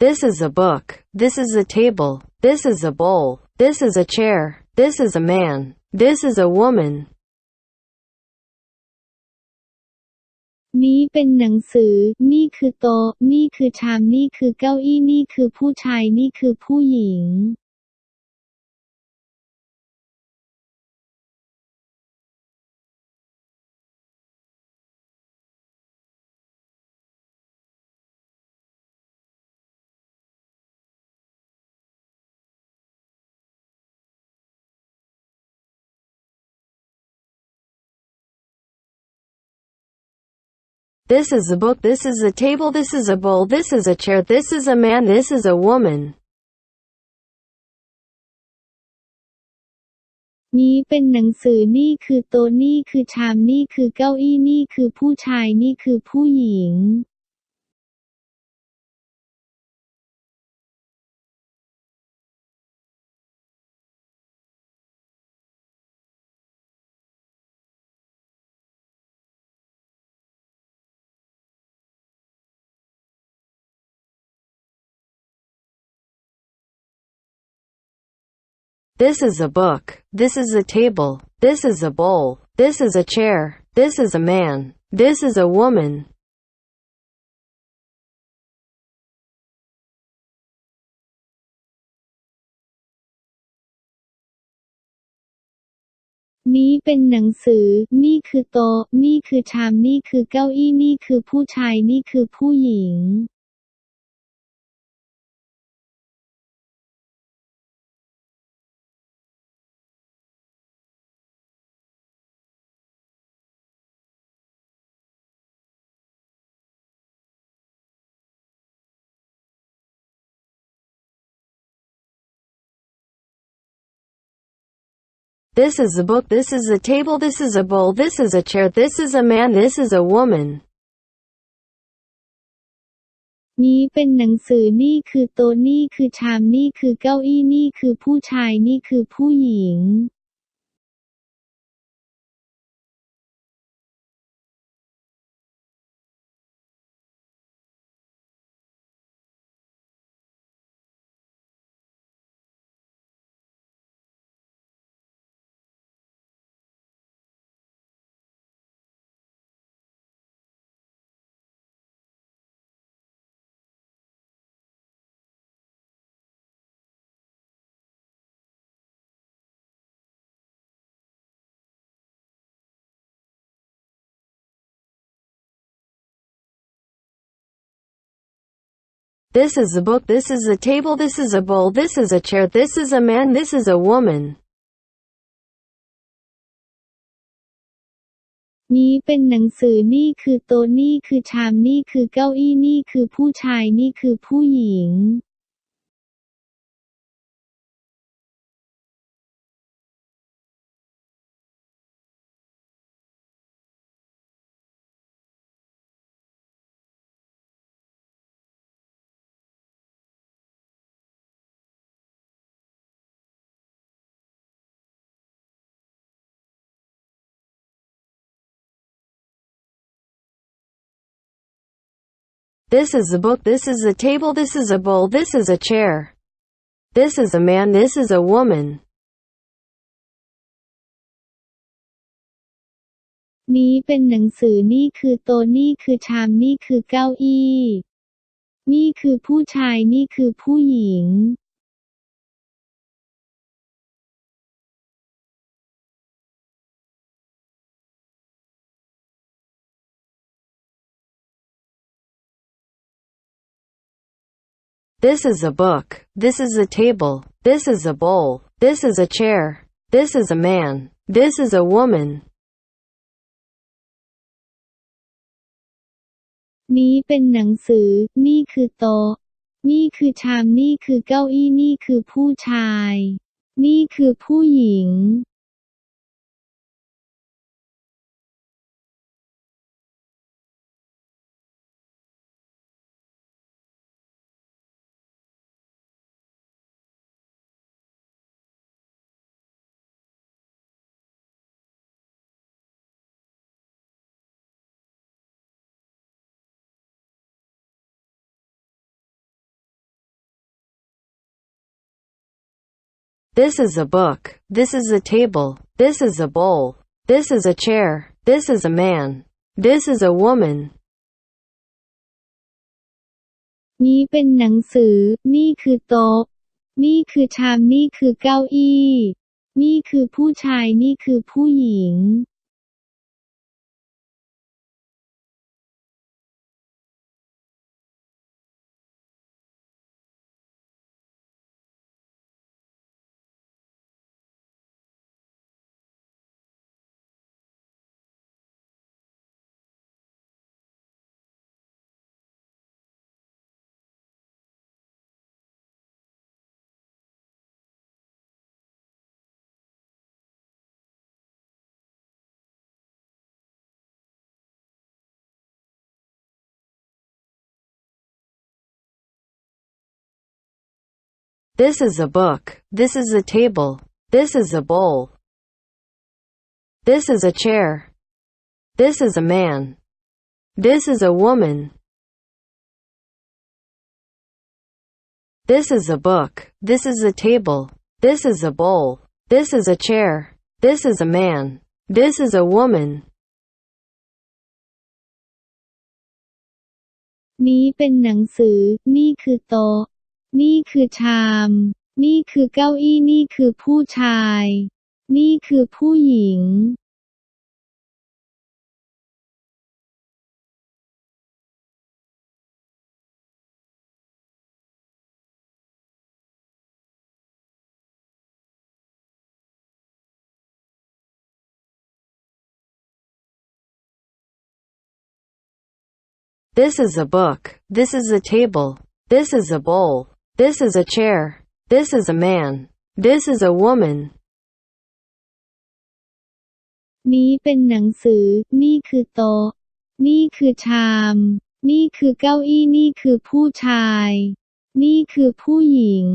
This is a book. This is a table. This is a bowl. This is a chair. This is a man. This is a woman. นี้เป็นหนังสือนี่คือโต๊ะนี่คือชามนี่คือเก้าอี้นี่คือผู้ชายนี่คือผู้หญิง This is a book. This is a table. This is a bowl. This is a chair. This is a man. This is a woman. นี้เป็นหนังสือนี่คือโต๊ะนี่คือชามนี่คือเก้าอี้นี่คือผู้ชายนี่คือผู้หญิง This is a book. This is a table. This is a bowl. This is a chair. This is a man. This is a woman. นี้เป็นหนังสือนี่คือโต๊ะนี่คือชามนี่คือเก้าอี้นี่คือผู้ชายนี่คือผู้หญิง This is a book. This is a table. This is a bowl. This is a chair. This is a man. This is a woman. นี้เป็นหนังสือนี่คือโต๊ะนี่คือชามนี่คือเก้าอี้นี่คือผู้ชายนี่คือผู้หญิง This is a book. This is a table. This is a bowl. This is a chair. This is a man. This is a woman. นี้เป็นหนังสือนี่คือโต๊ะนี่คือชามนี่คือเก้าอี้นี่คือผู้ชายนี่คือผู้หญิง This is a book. This is a table. This is a bowl. This is a chair. This is a man. This is a woman. นี้เป็นหนังสือนี่คือโต๊ะนี่คือชามนี่คือเก้าอี้นี่คือผู้ชายนี่คือผู้หญิง This is a book. This is a table. This is a bowl. This is a chair. This is a man. This is a woman. นี้เป็นหนังสือนี่คือโต๊ะนี่คือชามนี่คือเก้าอี้นี่คือผู้ชายนี่คือผู้หญิง This is a book. This is a table. This is a bowl. This is a chair. This is a man. This is a woman. นี้เป็นหนังสือนี่คือโต๊ะนี่คือชามนี่คือเก้าอี้นี่คือผู้ชายนี่คือผู้หญิง This is a book. This is a table. This is a bowl. This is a chair. This is a man. This is a woman. This is a book. This is a table. This is a bowl. This is a chair. This is a man. This is a woman. นี้เป็นหนังสือนี่คือโต๊ะนี่คือชามนี่คือเก้าอี้นี่คือผู้ชายนี่คือผู้หญิง This is a book. This is a table. This is a bowl. This is a chair. This is a man. This is a woman. นี้เป็นหนังสือนี่คือโต๊ะนี่คือชามนี่คือเก้าอี้นี่คือผู้ชายนี่คือผู้หญิง